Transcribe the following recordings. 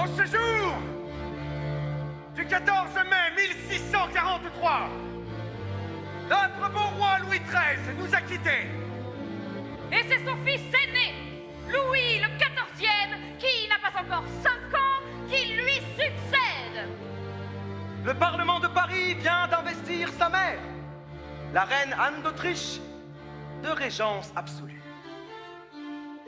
En ce jour du 14 mai 1643, notre beau roi Louis XIII nous a quittés. Et c'est son fils aîné, Louis le XIVe, qui n'a pas encore 5 ans, qui lui succède. Le Parlement de Paris vient d'investir sa mère, la reine Anne d'Autriche, de régence absolue.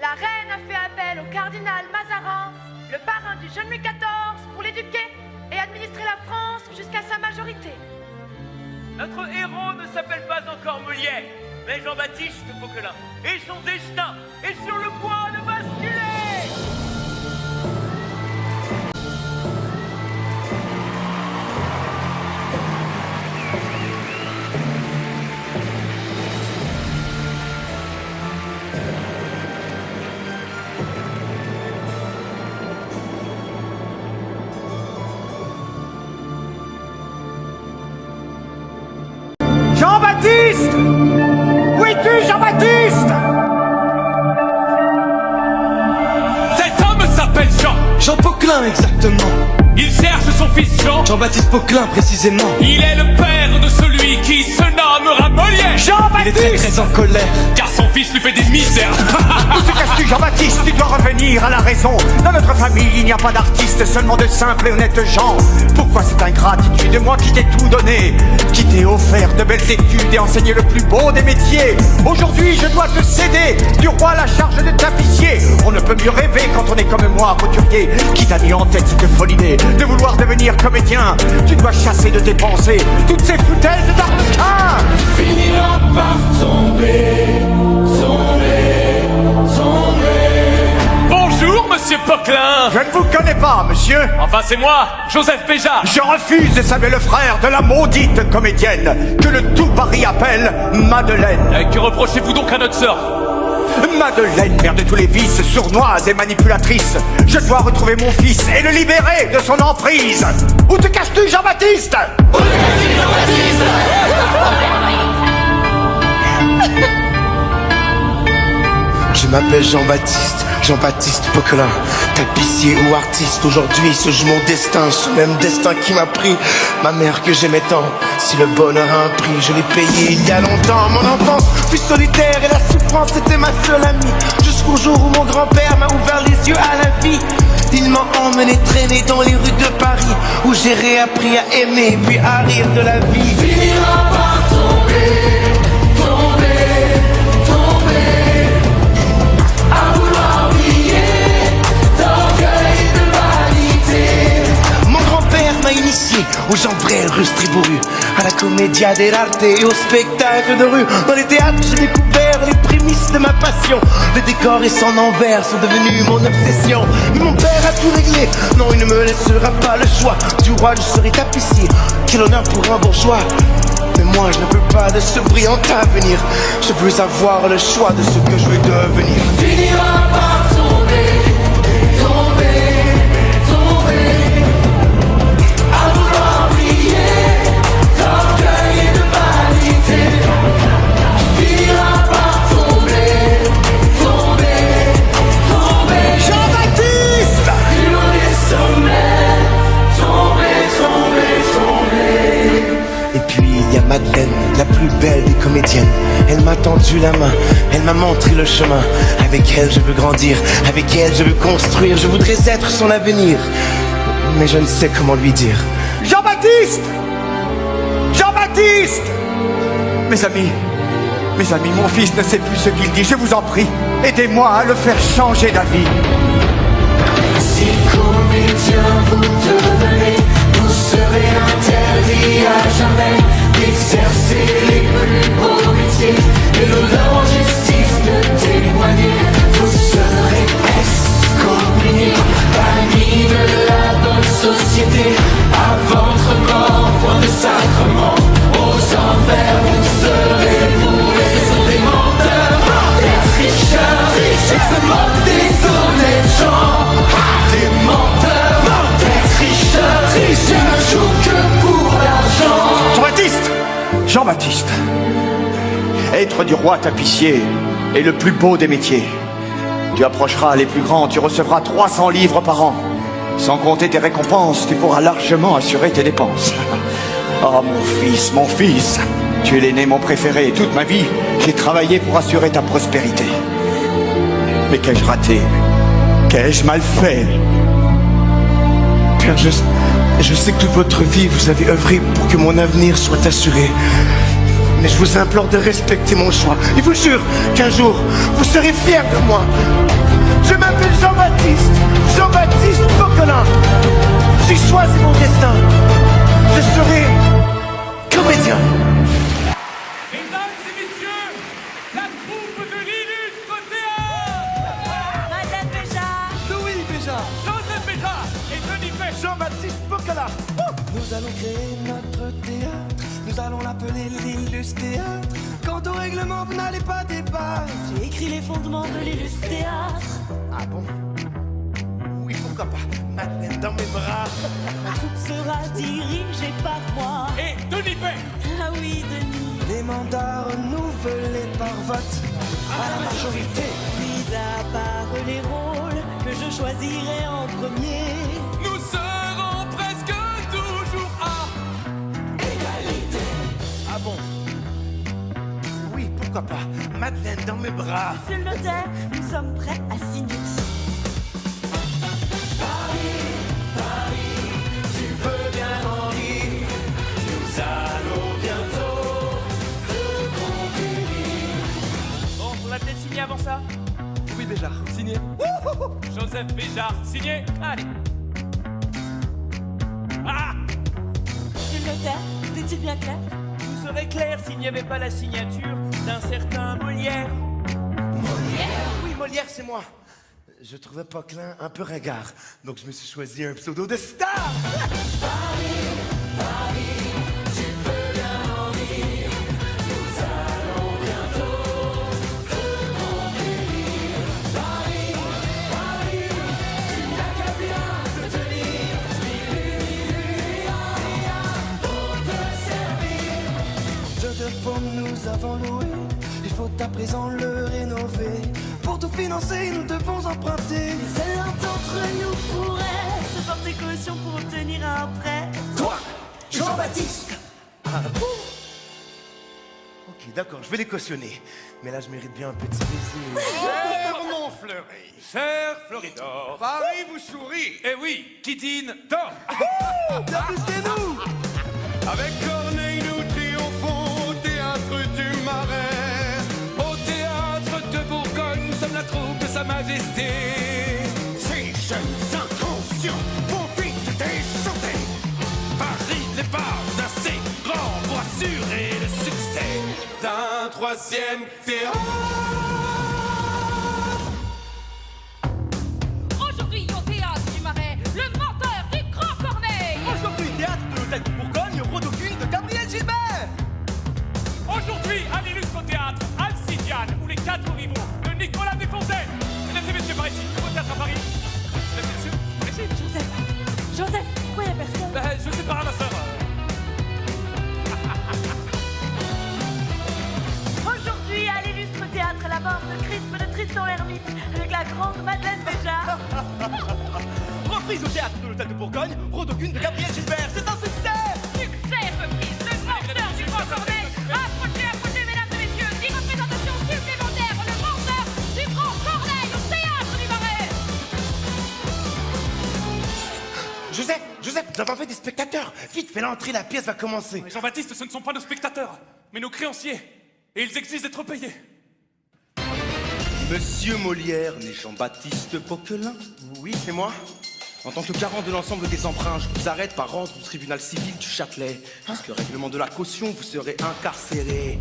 La reine a fait appel au cardinal Mazarin, le parrain du jeune Louis XIV, pour l'éduquer et administrer la France jusqu'à sa majorité. Notre héros ne s'appelle pas encore Molière, mais Jean-Baptiste Poquelin. Et son destin est sur le point de basculer. Jean-Baptiste! Où es-tu, Jean-Baptiste? Cet homme s'appelle Jean. Jean Poquelin, exactement. Il cherche son fils Jean. Jean-Baptiste Poquelin, précisément. Il est le père de celui qui se nommera Molière. Il est Jean-Baptiste! très en colère. Car son fils lui fait des misères. Où te caches-tu, Jean-Baptiste? Tu dois revenir à la raison. Dans notre famille, il n'y a pas d'artistes, seulement de simples et honnêtes gens. Pourquoi cette ingratitude de moi qui t'ai tout donné, qui t'ai offert de belles études et enseigné le plus beau des métiers? Aujourd'hui, je dois te céder du roi la charge de tapissier. On ne peut mieux rêver quand on est comme moi, couturier. Qui t'a mis en tête cette folie idée de vouloir devenir comédien? Tu dois chasser de tes pensées toutes ces foutaises d'arlequin. Finira par tomber, tomber, tomber. Bonjour, monsieur Poquelin. Je ne vous connais pas, monsieur. Enfin, c'est moi, Joseph Péjard. Je refuse de saluer le frère de la maudite comédienne que le tout Paris appelle Madeleine. Que reprochez-vous donc à notre sœur? Madeleine, mère de tous les vices, sournoise et manipulatrice. Je dois retrouver mon fils et le libérer de son emprise. Où te caches-tu, Jean-Baptiste? Où te caches-tu, Jean-Baptiste? Je m'appelle Jean-Baptiste, Jean-Baptiste Poquelin. Tapissier ou artiste, aujourd'hui se joue mon destin. Ce même destin qui m'a pris ma mère que j'aimais tant. Si le bonheur a un prix, je l'ai payé il y a longtemps. Mon enfance fut solitaire et la souffrance était ma seule amie. Jusqu'au jour où mon grand-père m'a ouvert les yeux à la vie. Il m'a emmené traîner dans les rues de Paris, où j'ai réappris à aimer puis à rire de la vie. Finira par tomber, tomber, tomber. À vouloir briller d'orgueil et de vanité. Mon grand-père m'a initié aux gens vrais, rustres et bourrus, à la commedia dell'arte et au spectacle de rue. Dans les théâtres, j'ai découvert les prémices de ma passion. Les décors et son envers sont devenus mon obsession. Mais mon père a tout réglé, non, il ne me laissera pas le choix. Du roi, je serai tapissier, quel honneur pour un bourgeois. Mais moi, je ne veux pas de ce brillant avenir. Je veux avoir le choix de ce que je veux devenir. Finira par tomber, tomber, tomber. À vouloir briller d'orgueil et de vanité. Finira par tomber, tomber, tomber. Jean-Baptiste! Plus haut des sommets, tomber, tomber, tomber. Et puis il y a Madeleine, la plus belle des comédiennes. Elle m'a tendu la main, elle m'a montré le chemin. Avec elle je veux grandir, avec elle je veux construire. Je voudrais être son avenir, mais je ne sais comment lui dire. Jean-Baptiste! Jean-Baptiste! Mes amis, mon fils ne sait plus ce qu'il dit. Je vous en prie, aidez-moi à le faire changer d'avis. Si comédien vous devenez, vous serez interdit à jamais d'exercer les plus beaux métiers et l'honneur en justice de témoigner. Vous serez excommunié, banni de la bonne société. À votre mort, point de sacrement, aux enfers vous serez voués. Ce sont des menteurs, des tricheurs, ils se moquent des honnêtes gens. Des menteurs, des tricheurs, ils ne jouent que pour l'argent. Jean-Baptiste! Jean-Baptiste! Être du roi tapissier est le plus beau des métiers. Tu approcheras les plus grands, tu recevras 300 livres par an. Sans compter tes récompenses, tu pourras largement assurer tes dépenses. Oh mon fils, tu es l'aîné mon préféré. Toute ma vie, j'ai travaillé pour assurer ta prospérité. Mais qu'ai-je raté? Qu'ai-je mal fait? Père, je sais que toute votre vie, vous avez œuvré pour que mon avenir soit assuré. Mais je vous implore de respecter mon choix. Et vous jure qu'un jour, vous serez fiers de moi. Je m'appelle Jean-Baptiste. Jean-Baptiste Poquelin. J'ai choisi mon destin. Je serai comédien. Mesdames et messieurs, la troupe de l'illustre théâtre! Madeleine Béjart. Louis Béjart. Joseph Béjart et Denis Pech. Jean-Baptiste Poquelin. Nous allons créer notre théâtre, nous allons l'appeler l'illustre théâtre. Quant au règlement, vous n'allez pas débattre. J'ai écrit les fondements de l'illustre théâtre. Ah bon? Oui, pourquoi pas? Madeleine dans mes bras. Ma troupe sera dirigée par moi. Et Denis Pech. Ah oui, Denis. Les mandats renouvelés par vote à la majorité. Mis à part les rôles que je choisirai en premier. Nous serons presque toujours à Égalité. Ah bon? Oui, pourquoi pas? Madeleine dans mes bras. Monsieur le notaire, nous sommes prêts à signer. Bon, on va peut-être signer avant ça. Louis Béjart. Signé. Joseph Béjart, signé. Allez. Ah! Monsieur le notaire, est-il bien clair? Tout serait clair s'il n'y avait pas la signature d'un certain Molière. Oui, Molière, c'est moi. Je trouvais Poquelin un peu ringard, donc je me suis choisi un pseudo de star. Jeu de paume nous avons loué, il faut à présent le rénover. Pour tout financer, nous devons emprunter. Seul l'un d'entre nous pourrait se porter caution pour obtenir un prêt. Toi, Jean-Baptiste. Ok, d'accord, je vais les cautionner. Mais là, je mérite bien un petit baiser. Cher Montfleury, Cher Floridor. Paris vous sourit. Eh oui, qui dîne dort. Bienvenue chez nous. Avec Corneille, nous triomphons au théâtre du Marais. Au théâtre de Bourgogne, nous sommes la troupe de Sa Majesté. Ces jeunes inconscients vont vite déchanter. Paris n'est pas assez grand pour assurer le succès d'un troisième théâtre. Aujourd'hui, au théâtre du Marais, le menteur du Grand Corneille. Aujourd'hui, théâtre de l'hôtel de Bourgogne, Rodocune de Gabriel Gilbert. Aujourd'hui, à l'illustre théâtre Alcidiane, où les quatre rivaux de Nicolas Desfontaines. Mesdames et messieurs, par ici, nouveau théâtre à Paris. Mesdames et messieurs, par ici. Joseph, pourquoi il n'y a personne? Je sais pas, ma sœur. Aujourd'hui, à l'illustre théâtre, la mort de Crispe de Tristan l'Hermite, avec la grande Madeleine Béjart. Reprise au théâtre de l'hôtel de Bourgogne, Rodocune de Gabriel Gilbert. C'est un succès. Succès, reprise, le menteur du Grand Corneille. Approchez, mesdames et messieurs, 10 représentations supplémentaires. Le menteur du Grand Corneille au théâtre du Marais. Joseph, nous avons fait des spectateurs. Vite, fais l'entrée, la pièce va commencer. Jean-Baptiste, ce ne sont pas nos spectateurs, mais nos créanciers. Et ils exigent d'être payés. Monsieur Molière n'est Jean-Baptiste Poquelin. Oui, c'est moi. En tant que garant de l'ensemble des emprunts, je vous arrête par ordre du tribunal civil du Châtelet. Parce que règlement de la caution, vous serez incarcéré.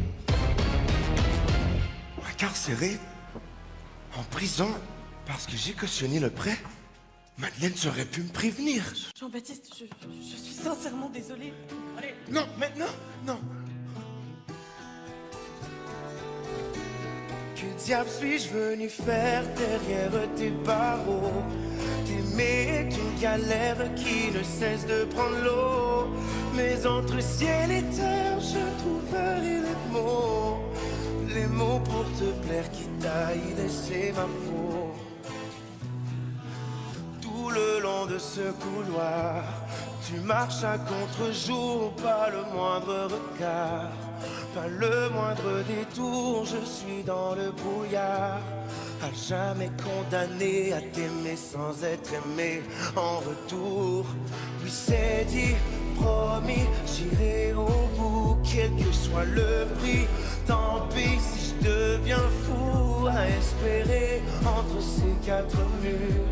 Incarcéré? En prison? Parce que j'ai cautionné le prêt? Madeleine aurait pu me prévenir. Jean-Baptiste, je suis sincèrement désolée. Allez, Non, maintenant, non. Que diable suis-je venu faire derrière tes barreaux? T'aimer est une galère qui ne cesse de prendre l'eau. Mais entre ciel et terre, je trouverai les mots pour te plaire, quitte à y laisser ma peau. Tout le long de de ce couloir. Tu marches à contre-jour, pas le moindre regard, pas le moindre détour, je suis dans le brouillard. À jamais condamné à t'aimer sans être aimé en retour. Lui c'est dit, promis, j'irai au bout, quel que soit le prix. Tant pis si je deviens fou à espérer entre ces quatre murs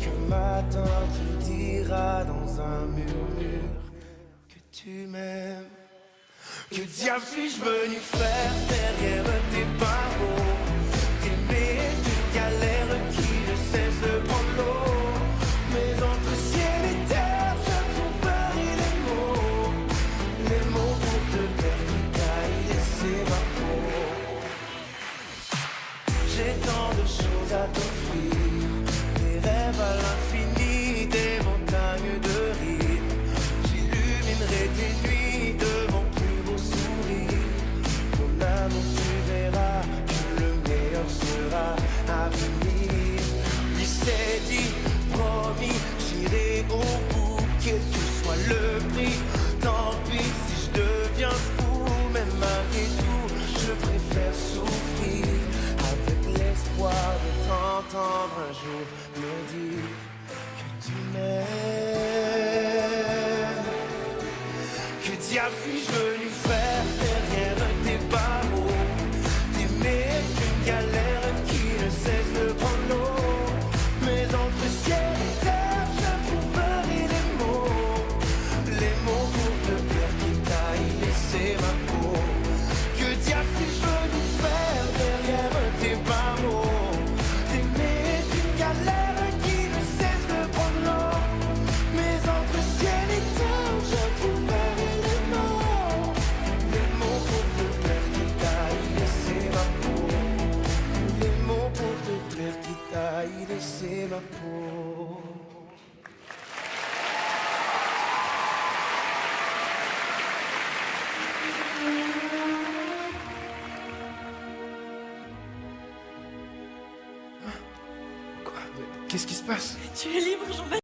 qu'un matin tu diras dans un murmure que tu m'aimes. Que diable suis-je venu faire derrière tes barreaux? T'aimer d'une galère qui ne cesse de prendre l'eau. Mais entre ciel et terre, je trouverai les mots pour te plaire qui taillent laisser ma peau. J'ai tant de choses à t'offrir, des rêves à l'infini, des montagnes de rire. J'illuminerai tes nuits de mon plus beau sourire. Mon amour, tu verras que le meilleur sera à venir. Il s'est dit, promis, j'irai au bout, quel que soit le prix. Tant pis si je deviens fou, mais malgré tout, je préfère souffrir avec l'espoir de t'entendre un jour me dire que tu m'aimes. Que diable suis-je venu faire derrière tes barreaux? T'aimer qu'une galère qui ne cesse de prendre l'eau. Mais entre ciel et terre, je trouverai les mots pour te plaire qui taillent laisser ma peau. Que diable suis-je venu faire derrière tes barreaux? T'aimer qu'une galère qui ne cesse de prendre l'eau. Mais entre ciel et terre, je trouverai les mots pour te plaire qui taillent laisser ma peau. Les mots pour te plaire qui taillent laisser ma peau. Quoi? Qu'est-ce qui se passe? Tu es libre, Jean-Baptiste.